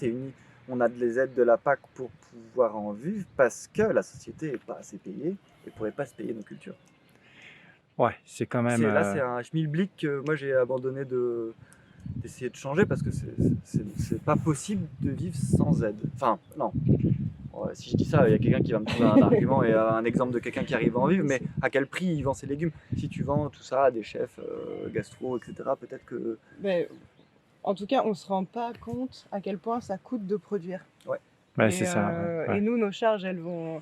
on a les aides de la PAC pour pouvoir en vivre parce que la société n'est pas assez payée et ne pourrait pas se payer nos cultures. Ouais, c'est quand même. Là, c'est un schmilblick que moi j'ai abandonné d'essayer de changer parce que c'est pas possible de vivre sans aide. Enfin, non. Ouais, si je dis ça, il y a quelqu'un qui va me trouver un argument et un exemple de quelqu'un qui arrive à en vivre, mais à quel prix il vend ses légumes? Si tu vends tout ça à des chefs gastro, etc., peut-être que. Mais, en tout cas, on se rend pas compte à quel point ça coûte de produire. Ouais, Et, c'est ça. Ouais. Et nous, nos charges, elles vont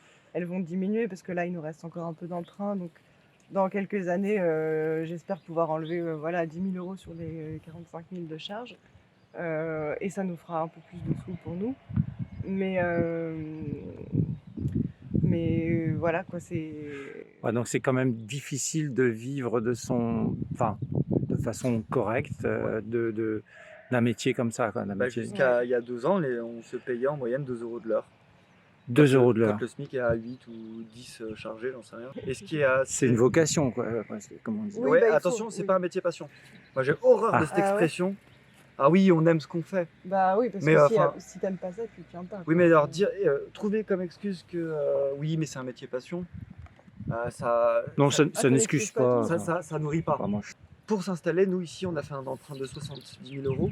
diminuer parce que là, il nous reste encore un peu d'emprunt. Donc, dans quelques années, j'espère pouvoir enlever 10 000 € sur les 45 000 de charges. Et ça nous fera un peu plus de sous pour nous. Mais voilà, quoi, c'est... Ouais, donc c'est quand même difficile de vivre de façon correcte d'un métier comme ça. D'un métier. Jusqu'à il y a 2 ans, on se payait en moyenne 2 € de l'heure. 2 € de l'heure. Quand le SMIC est à 8 ou 10 chargés, j'en sais rien. Et ce qui est C'est une vocation, quoi. Comme on dit. Oui, Ouais, il faut, attention, c'est oui. pas un métier passion. Moi, j'ai horreur de cette Ah ouais. expression. Ah oui, on aime ce qu'on fait. Bah oui, parce Mais, que enfin, si t'aimes pas ça, tu tiens pas. Oui, quoi. mais alors trouver comme excuse que oui, mais c'est un métier passion, ça, Non, ça ça n'excuse n'excuse pas pas. tout ça nourrit pas. Vraiment. Pour s'installer, nous ici, on a fait un emprunt de 70 000 €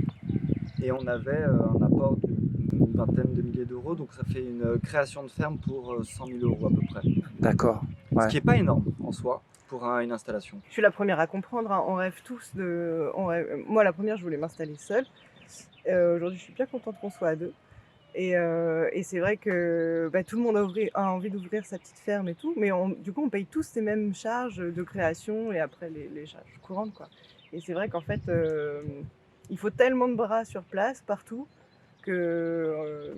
et on avait un apport d'une vingtaine de milliers d'euros, donc ça fait une création de ferme pour 100 000 € à peu près. D'accord. Ouais. Ce qui n'est pas énorme en soi pour une installation. Je suis la première à comprendre, hein. On rêve tous de... Moi, la première, je voulais m'installer seule. Aujourd'hui, je suis bien contente qu'on soit à deux. Et c'est vrai que tout le monde a envie d'ouvrir sa petite ferme et tout, mais du coup, on paye tous ces mêmes charges de création et après les charges courantes, quoi. Et c'est vrai qu'en fait, il faut tellement de bras sur place, partout, que...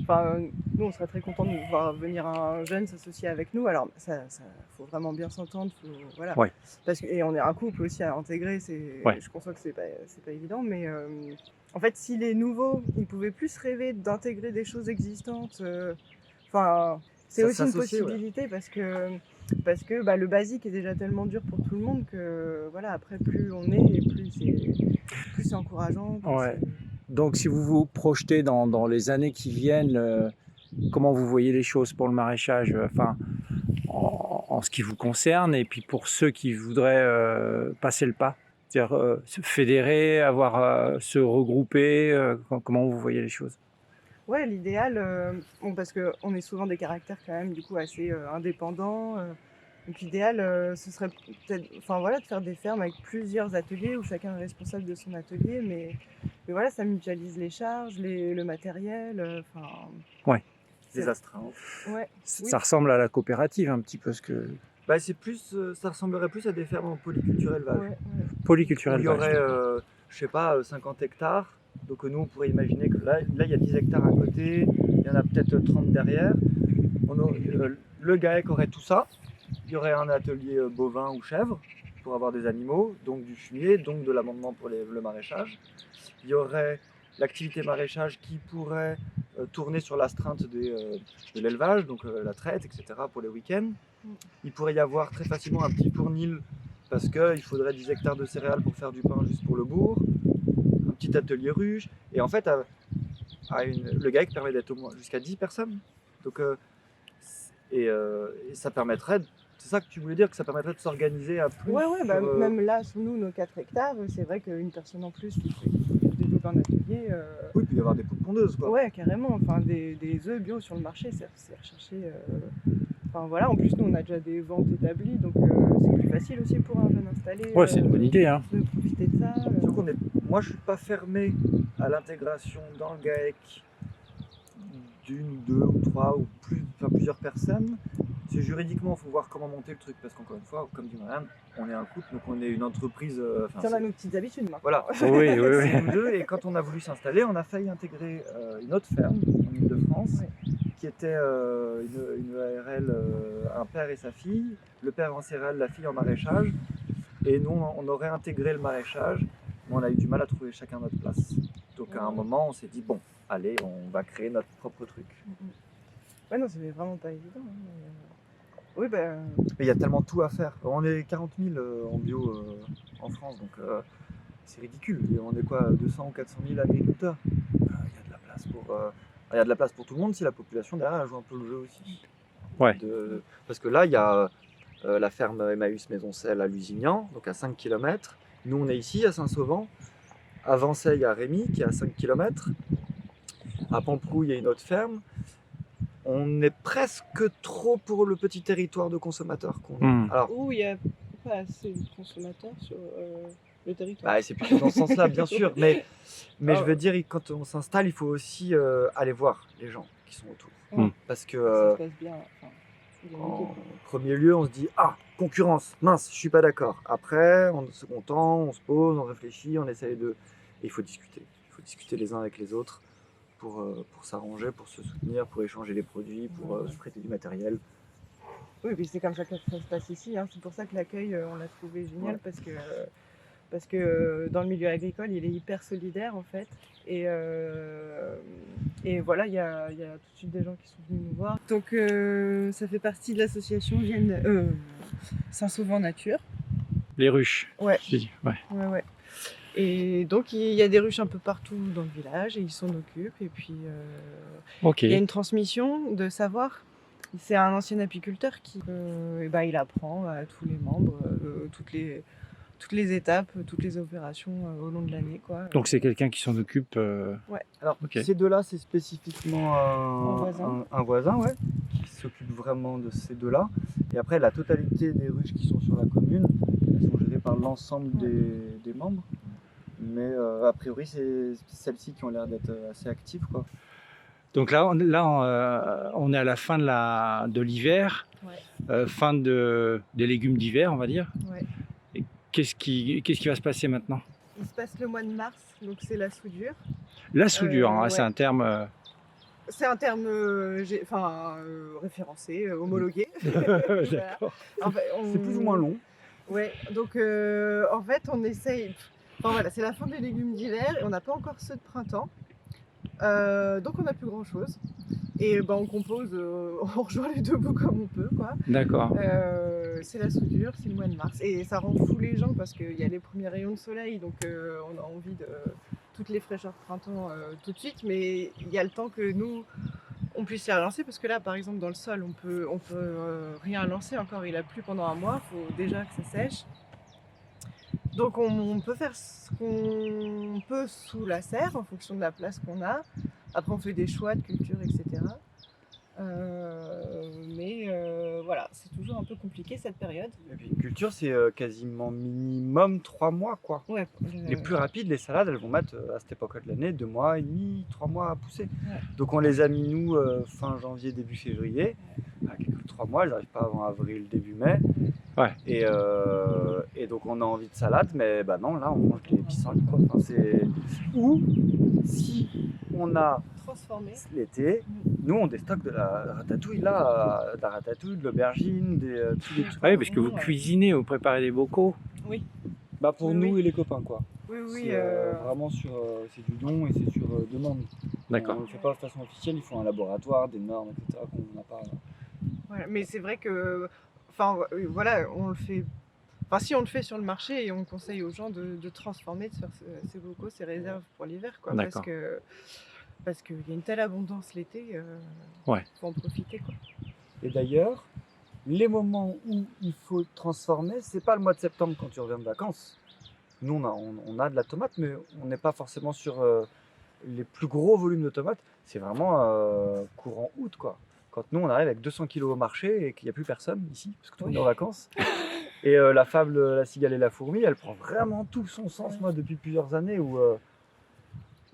nous, on serait très contents de voir venir un jeune s'associer avec nous. Alors, ça faut vraiment bien s'entendre, voilà. Ouais. Et on est un couple aussi à intégrer. Ouais. Je conçois que c'est pas évident, mais en fait, si les nouveaux, ils pouvaient plus rêver d'intégrer des choses existantes, c'est Ça aussi une s'associer, possibilité parce que le basique est déjà tellement dur pour tout le monde que voilà, après plus on est et plus c'est encourageant. Ouais. Donc, si vous vous projetez dans les années qui viennent, comment vous voyez les choses pour le maraîchage, en ce qui vous concerne, et puis pour ceux qui voudraient passer le pas, c'est-à-dire se fédérer, se regrouper, comment vous voyez les choses? Ouais, l'idéal, parce qu'on est souvent des caractères quand même du coup assez indépendants. Donc l'idéal, ce serait peut-être, de faire des fermes avec plusieurs ateliers où chacun est responsable de son atelier, mais voilà, ça mutualise les charges, le matériel, Ouais. Les astreintes. Ouais. Ça ressemble à la coopérative un petit peu, C'est plus, ça ressemblerait plus à des fermes en polyculture élevage. Ouais. polyculturel. Il y aurait, 50 hectares. Donc nous, on pourrait imaginer que là, il y a 10 hectares à côté, il y en a peut-être 30 derrière. Le GAEC aurait tout ça. Il y aurait un atelier bovin ou chèvre pour avoir des animaux, donc du fumier, donc de l'amendement pour le maraîchage. Il y aurait l'activité maraîchage qui pourrait tourner sur l'astreinte de l'élevage, donc la traite, etc. pour les week-ends. Il pourrait y avoir très facilement un petit fournil parce qu'il faudrait 10 hectares de céréales pour faire du pain juste pour le bourg, un petit atelier ruche, et en fait le GAEC permet d'être au moins jusqu'à 10 personnes. Donc, et ça permettrait, c'est ça que tu voulais dire, que ça permettrait de s'organiser à plus. Même là, sous nous, nos 4 hectares, c'est vrai qu'une personne en plus qui développe un atelier. Oui, puis il y avoir des poules pondeuses, quoi. Ouais, carrément. Des œufs bio sur le marché, c'est recherché. En plus, nous, on a déjà des ventes établies, donc c'est plus facile aussi pour un jeune installé. Ouais, c'est une bonne idée, hein. De profiter de ça. Moi, je suis pas fermé à l'intégration dans le GAEC d'une, deux ou trois ou plusieurs personnes. C'est juridiquement, il faut voir comment monter le truc, parce qu'encore une fois, comme dit Marianne, on est un couple, donc on est une entreprise. On a nos petites habitudes maintenant. Voilà. Oui. C'est nous deux, et quand on a voulu s'installer, on a failli intégrer une autre ferme en Ile-de-France, qui qui était une ARL, un père et sa fille, le père en céréales, la fille en maraîchage. Et nous, on aurait intégré le maraîchage, mais on a eu du mal à trouver chacun notre place. Donc à un moment, on s'est dit, bon, allez, on va créer notre propre truc. Ouais, non, c'est vraiment pas évident. Hein, oui, bah. Mais il y a tellement tout à faire. On est 40 000 en bio en France, donc c'est ridicule. Et on est quoi, 200 ou 400 000 agriculteurs. Il y a de la place pour... il y a de la place pour tout le monde si la population derrière elle joue un peu le jeu aussi. Ouais. Parce que là, il y a la ferme Emmaüs Maisoncelle à Lusignan, donc à 5 km. Nous, on est ici à Saint-Sauvant. À Vancey, il y a Rémy qui est à 5 km. À Pamprou, il y a une autre ferme. On est presque trop pour le petit territoire de consommateurs qu'on a. Alors, Où il n'y a pas assez de consommateurs sur le territoire. bah, c'est plutôt dans ce sens-là, bien sûr. Mais je veux dire, quand on s'installe, il faut aussi aller voir les gens qui sont autour. Parce que Ça se passe bien. Enfin, en premier lieu, on se dit ah, concurrence, mince, je suis pas d'accord. Après, en second temps, on se pose, on réfléchit, on essaye de. Et il faut discuter. Il faut discuter les uns avec les autres pour s'arranger, pour se soutenir, pour échanger les produits, pour se prêter du matériel. Oui, puis c'est comme ça que ça se passe ici. Hein. C'est pour ça que l'accueil, on l'a trouvé génial parce que dans le milieu agricole, il est hyper solidaire en fait. Et voilà, il y a tout de suite des gens qui sont venus nous voir. Donc ça fait partie de l'association Saint-Sauvant Nature. Les ruches. Ouais. Ouais. Et donc il y a des ruches un peu partout dans le village et ils s'en occupent. Et puis Ok. il y a une transmission de savoir. C'est un ancien apiculteur qui il apprend à tous les membres toutes les étapes, toutes les opérations au long de l'année, quoi. Donc c'est quelqu'un qui s'en occupe. Ouais. Alors Ok. ces deux-là, c'est spécifiquement voisin. un voisin, ouais, qui s'occupe vraiment de ces deux-là. Et après, la totalité des ruches qui sont sur la commune, elles sont gérées par l'ensemble des membres. Mais a priori, c'est celles-ci qui ont l'air d'être assez actives, quoi. Donc là, on est à la fin de l'hiver, fin des légumes d'hiver, on va dire. Ouais. Et qu'est-ce qui va se passer maintenant? Il se passe le mois de mars, donc c'est la soudure. La soudure, ouais. c'est un terme. C'est un terme référencé, homologué. Voilà. D'accord. En fait, C'est plus ou moins long. Ouais, donc en fait on essaye. Enfin voilà, c'est la fin des légumes d'hiver et on n'a pas encore ceux de printemps. Donc on n'a plus grand chose. Et on compose, on rejoint les deux bouts comme on peut, quoi. D'accord. C'est la soudure, c'est le mois de mars. Et ça rend fou les gens parce qu'il y a les premiers rayons de soleil, donc on a envie de toutes les fraîcheurs de printemps tout de suite. Mais il y a le temps que nous, on puisse les relancer parce que là, par exemple, dans le sol, on peut rien lancer encore. Il a plu pendant un mois, il faut déjà que ça sèche. Donc on peut faire ce qu'on peut sous la serre en fonction de la place qu'on a. Après on fait des choix de culture, etc. Mais voilà, c'est toujours un peu compliqué cette période. Et puis une culture, c'est quasiment minimum 3 mois, quoi. Ouais, Les plus rapides, les salades, elles vont mettre à cette époque de l'année 2 mois et demi, 3 mois à pousser. Ouais. Donc on les a mis nous fin janvier, début février. À quelques 3 mois, elles n'arrivent pas avant avril, début mai. Ouais. Et donc on a envie de salade, mais bah non, là on mange des pissenlits, quoi. Enfin, ou si on a transformé l'été, nous on déstocke de la ratatouille là, de la ratatouille, de l'aubergine, tous les trucs. Oui, parce que vous cuisinez, vous préparez des bocaux. Oui. Bah pour Oui, nous oui. et les copains, quoi. Oui, C'est vraiment c'est du don et c'est sur demande. D'accord. On ne le fait pas de façon officielle, il faut un laboratoire, des normes, etc. qu'on n'a pas. Voilà, mais c'est vrai que, enfin voilà, on le fait. Enfin, si on le fait sur le marché et on conseille aux gens de transformer, de faire ces bocaux, ces réserves pour l'hiver, quoi. D'accord. Parce qu'il y a une telle abondance l'été, Ouais. faut en profiter, quoi. Et d'ailleurs, les moments où il faut transformer, c'est pas le mois de septembre quand tu reviens de vacances. Nous, on a de la tomate, mais on n'est pas forcément sur les plus gros volumes de tomates. C'est vraiment courant août, quoi. Quand nous, on arrive avec 200 kilos au marché et qu'il n'y a plus personne ici, parce que tout le monde est en vacances. Et la fable La cigale et la fourmi, elle prend vraiment tout son sens, moi, depuis plusieurs années où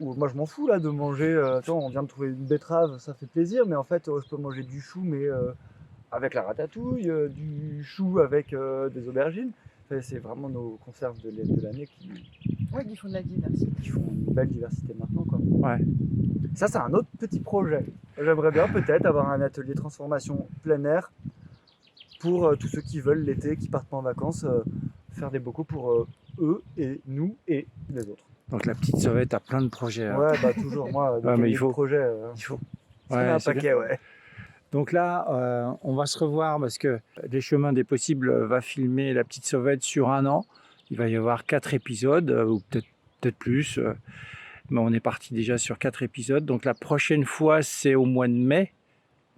moi je m'en fous là de manger. On vient de trouver une betterave, ça fait plaisir, mais en fait, je peux manger du chou, mais avec la ratatouille, du chou avec des aubergines. Enfin, c'est vraiment nos conserves de l'année qui Font de la diversité. font une belle diversité maintenant, quoi. Ouais. Ça, c'est un autre petit projet. J'aimerais bien peut-être avoir un atelier transformation plein air pour tous ceux qui veulent l'été, qui partent pas en vacances, faire des bocaux pour eux et nous et les autres. Donc la petite sauvette a plein de projets. Hein. Ouais, bah toujours, moi, Ouais, mais il faut. projet, Il faut. c'est un c'est paquet, ouais. Donc là, on va se revoir parce que Les Chemins des Possibles va filmer La Petite Sauvette sur 1 an. Il va y avoir 4 épisodes, ou peut-être plus. Mais on est parti déjà sur 4 épisodes. Donc la prochaine fois, c'est au mois de mai.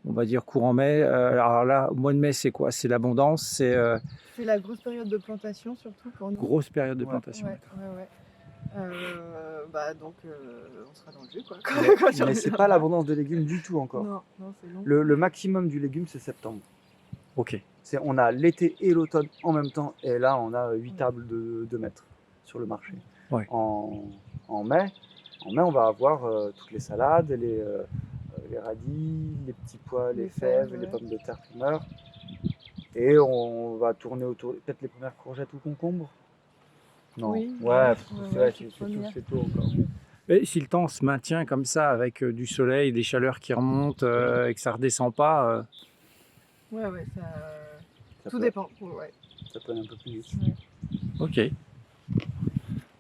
On va dire courant mai. Alors là, au mois de mai, c'est quoi? C'est l'abondance. C'est C'est la grosse période de plantation surtout pour nous. grosse période de Ouais. plantation. Ouais, ouais, ouais. Donc on sera dans le jus quoi. Mais c'est pas l'abondance de légumes du tout encore. Non, non, c'est long. Le maximum du légume, c'est septembre. Ok. On a l'été et l'automne en même temps, et là, on a 8 tables de 2 mètres sur le marché. Ouais. En mai, on va avoir toutes les salades, les radis, les petits pois, les fèves, ouais. les pommes de terre primeurs. Et on va tourner autour, peut-être les premières courgettes ou concombres. Non. Oui, Ouais, ouais, c'est tôt encore. Et si le temps se maintient comme ça, avec du soleil, des chaleurs qui remontent et que ça redescend pas, Ouais, ça. Ça Tout peut- dépend. Ouais. Ça peut aller un peu plus vite. ok.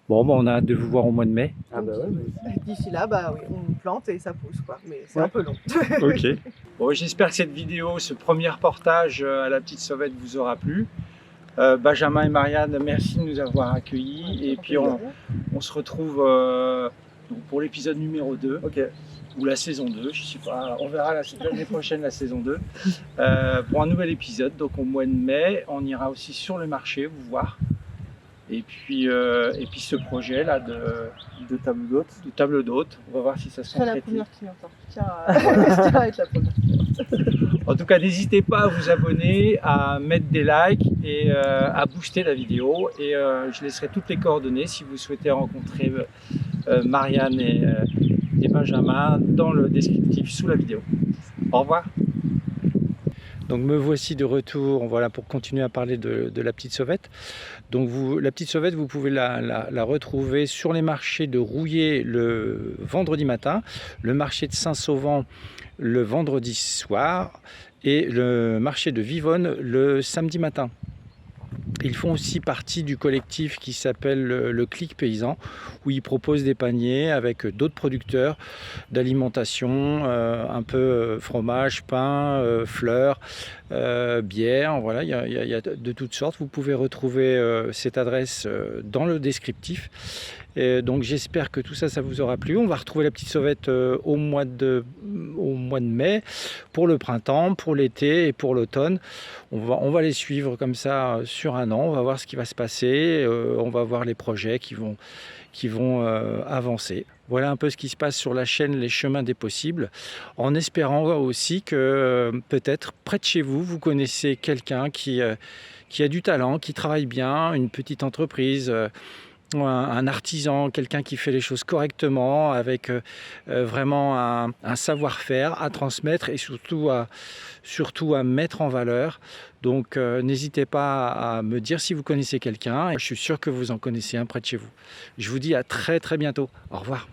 Bon, on a hâte de vous voir au mois de mai. Ah bah ouais, mais- D'ici là, oui, on plante et ça pousse quoi. Mais c'est Ouais. un peu long. Ok. Bon, j'espère que cette vidéo, ce premier reportage à La Petite Sauvette vous aura plu. Benjamin et Marianne, merci de nous avoir accueillis. Et puis on se retrouve donc pour l'épisode numéro 2. Ok. Ou la saison 2, je sais pas, on verra l'année prochaine la saison 2, pour un nouvel épisode. Donc au mois de mai, on ira aussi sur le marché vous voir. Et puis ce projet là De table d'hôte. de table d'hôte, on va voir si ça se Je serai la concrétise. première cliente. Je tiens à être la première cliente. En tout cas, n'hésitez pas à vous abonner, à mettre des likes et à booster la vidéo. Et je laisserai toutes les coordonnées si vous souhaitez rencontrer Marianne et Benjamin dans le descriptif sous la vidéo. Au revoir. Donc me voici de retour, voilà, pour continuer à parler de La Petite Sauvette. Donc La Petite Sauvette, vous pouvez la retrouver sur les marchés de Rouillé le vendredi matin, le marché de Saint-Sauvent le vendredi soir et le marché de Vivonne le samedi matin. Ils font aussi partie du collectif qui s'appelle le Clic Paysan, où ils proposent des paniers avec d'autres producteurs d'alimentation, un peu fromage, pain, fleurs, bière, voilà, il y a de toutes sortes. Vous pouvez retrouver cette adresse dans le descriptif. Et donc j'espère que tout ça, ça vous aura plu. On va retrouver La Petite Sauvette au mois de mai, pour le printemps, pour l'été et pour l'automne. On va les suivre comme ça sur 1 an. On va voir ce qui va se passer. On va voir les projets qui vont avancer. Voilà un peu ce qui se passe sur la chaîne Les Chemins des Possibles, en espérant aussi que peut-être près de chez vous, vous connaissez quelqu'un qui a du talent, qui travaille bien, une petite entreprise, un artisan, quelqu'un qui fait les choses correctement, avec vraiment un savoir-faire à transmettre et surtout à mettre en valeur. Donc n'hésitez pas à me dire si vous connaissez quelqu'un. Je suis sûr que vous en connaissez un près de chez vous. Je vous dis à très très bientôt. Au revoir.